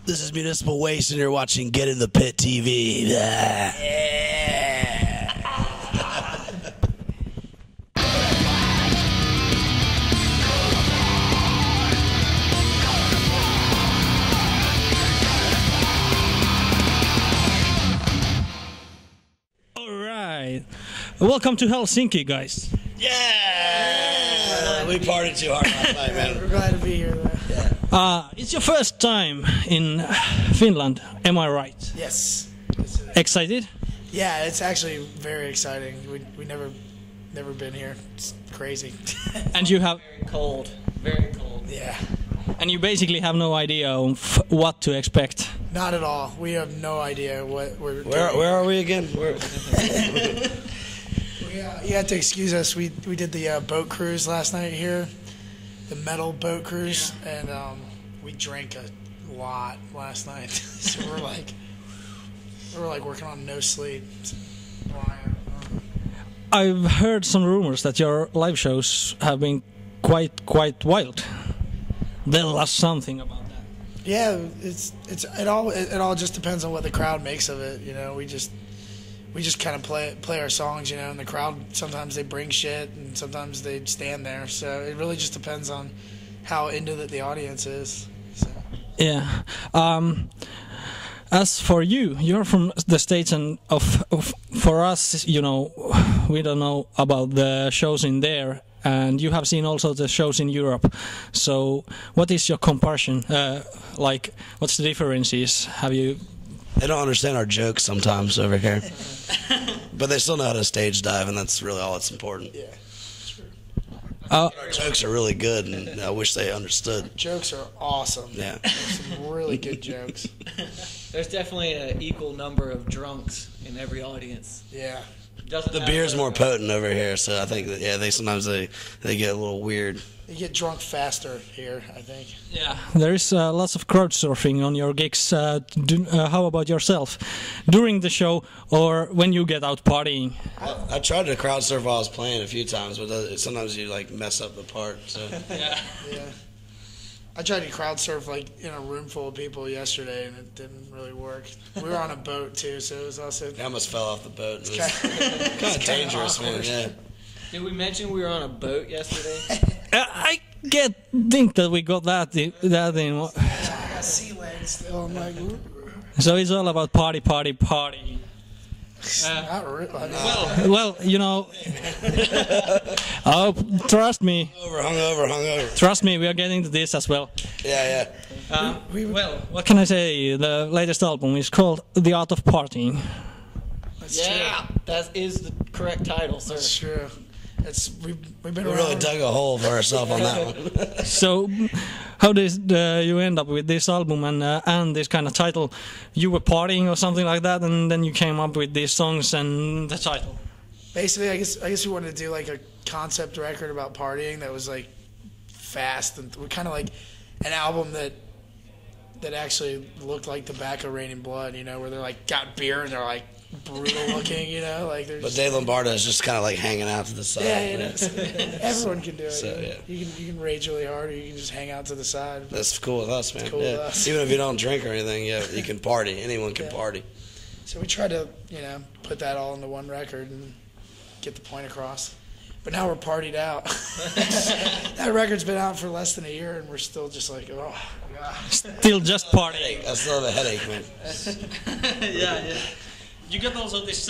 This is Municipal Waste, and you're watching Get in the Pit TV. Yeah. All right. Welcome to Helsinki, guys. Yeah! We partied too hard last night, man. We're glad to be here, though. It's your first time in Finland, am I right? Yes. Excited? Yeah, it's actually very exciting. We never been here. It's crazy. And you have, Very cold. Yeah. and you basically have no idea of what to expect. Not at all. We have no idea what we're doing. Where are we again? You have to excuse us. We did the boat cruise last night here, the metal boat cruise, and we drank a lot last night. So we're like working on no sleep. I've heard some rumors that your live shows have been quite wild. Tell us something about that. Yeah, it all just depends on what the crowd makes of it. You know, we just kind of play our songs. You know, and the crowd sometimes they bring shit, and sometimes they stand there. So it really just depends on how into it the audience is. So. Yeah. As for you, you're from the States, and for us, you know, we don't know about the shows in there, and you have seen also the shows in Europe. So, what is your comparison? Like, what's the differences? Have you? They don't understand our jokes sometimes over here. But they still know how to stage dive, and that's really all that's important. Yeah. Uh, Our jokes are really good, and I wish they understood. Jokes are awesome. Yeah. There's some really good jokes. There's definitely an equal number of drunks in every audience. Yeah. The beer's more potent over here, so I think that they sometimes they get a little weird. You get drunk faster here, I think. Yeah, there is lots of crowd surfing on your gigs. How about yourself? During the show or when you get out partying? I tried to crowd surf while I was playing a few times, but sometimes you like mess up the part. So Yeah. Yeah. I tried to crowd surf like in a room full of people yesterday, and it didn't really work. We were on a boat too, so it was also I almost fell off the boat. It was kind kind of dangerous, man. Yeah. Did we mention we were on a boat yesterday? I think that we got that in. I got sea legs still. I'm like, So it's all about party. not really. Well, you know, oh, trust me. Hungover. Trust me, we are getting to this as well. Yeah. Well, what can I say? The latest album is called The Art of Partying. That's Yeah, true. that is the correct title, sir. That's true. We've been We around. really dug a hole for ourselves on that one. So, how did you end up with this album and this kind of title? You were partying or something like that, and then you came up with these songs and the title. Basically, I guess we wanted to do like a concept record about partying that was like fast and kind of like an album that actually looked like Tobacco Rain and Blood. You know, where they're like got beer and they're like brutal looking. You know, like they're. But Dave Lombardo is just kind of like hanging out to the side. Yeah, you know, everyone can do it. So, you can rage really hard, or you can just hang out to the side. That's cool with us, man. cool with us. Even if you don't drink or anything, you can party. Anyone can party. So we tried to, put that all into one record and get the point across. But now we're partied out. That record's been out for less than a year, and we're still just like, oh, God. Still just partying. I still have a headache, man. Yeah. You got also this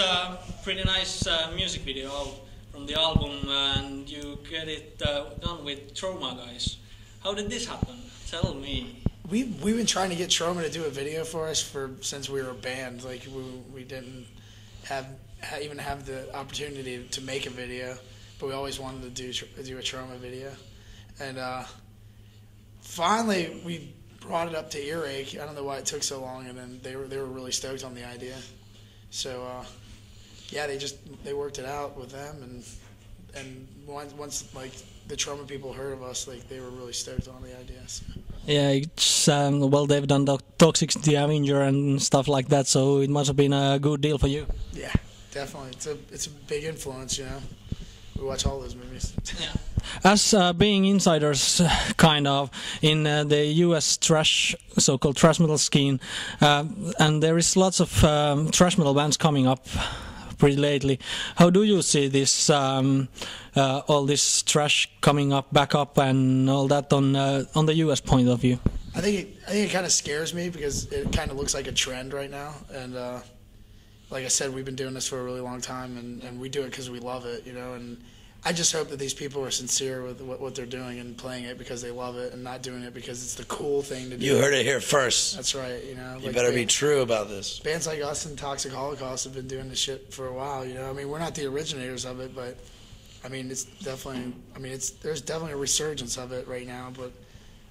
pretty nice music video out from the album, and you get it done with Trauma guys. How did this happen? Tell me. We've been trying to get Trauma to do a video for us since we were a band. Like we didn't even have the opportunity to make a video, but we always wanted to do a Trauma video. And finally we brought it up to Earache. I don't know why it took so long, and then they were really stoked on the idea. So they worked it out with them, and once like the Trauma people heard of us, like they were really stoked on the idea. So. Yeah, it's well, they've done Toxic the Avenger and stuff like that, so it must have been a good deal for you. Yeah, definitely. It's a big influence, you know. We watch all those movies. As being insiders, kind of, in the US thrash, so-called thrash metal scene, and there is lots of thrash metal bands coming up pretty lately. How do you see this, all this thrash coming up, back up, and all that on the US point of view? I think it kind of scares me because it kind of looks like a trend right now, and like I said, we've been doing this for a really long time, and we do it because we love it, you know. And I just hope that these people are sincere with what they're doing and playing it because they love it and not doing it because it's the cool thing to do. You heard it here first. That's right, you know. You better be true about this. Bands like us and Toxic Holocaust have been doing this shit for a while, you know. I mean, we're not the originators of it, but I mean, it's definitely. I mean, there's definitely a resurgence of it right now, but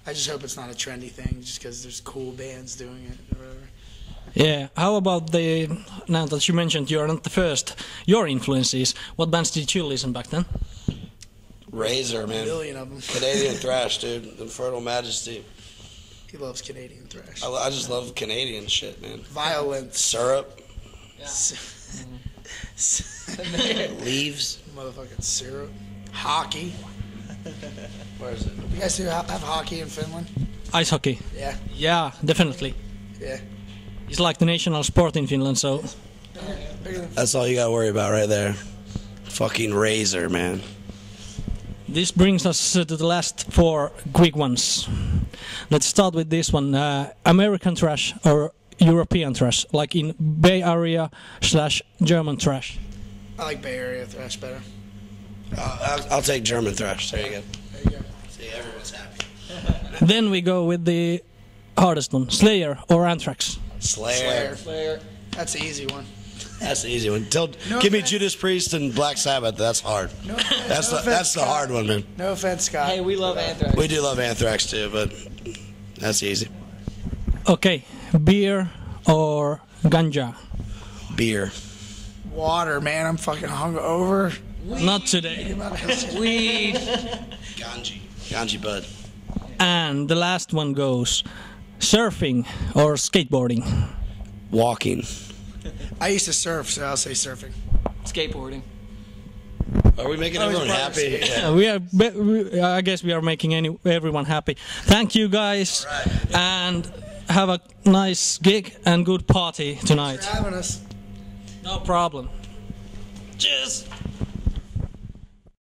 I just hope it's not a trendy thing just because there's cool bands doing it or whatever. Yeah, how about now that you mentioned you're not the first, your influences, what bands did you listen back then? Razor, man. A million of them. Canadian thrash, dude. Infernal Majesty. He loves Canadian thrash. I just love Canadian shit, man. Violence. Syrup. Yeah. Leaves. Motherfucking syrup. Hockey. Where is it? You guys have hockey in Finland? Ice hockey. Yeah. Yeah, definitely. Yeah. It's like the national sport in Finland, so... Bigger than That's all you gotta worry about right there. Fucking Razor, man. This brings us to the last 4 quick ones. Let's start with this one. American thrash or European thrash, like in Bay Area / German thrash. I like Bay Area thrash better. I'll take German thrash. There you go. There you go. See, everyone's happy. Then we go with the hardest one, Slayer or Anthrax. Slayer. Slayer. That's the easy one. That's the easy one. Give me offense. Judas Priest and Black Sabbath. That's hard. No, That's the hard one, man. No offense, Scott. Hey, we love Anthrax. We do love Anthrax too, but that's easy. Okay, beer or ganja? Beer. Water, man. I'm fucking hungover. Not today. Weed. Ganji bud. And the last one goes, surfing or skateboarding? Walking. I used to surf, so I'll say surfing. Skateboarding. Are we making everyone happy? Yeah. I guess we are making everyone happy. Thank you guys, and have a nice gig and good party tonight. Thanks for having us. No problem. Cheers.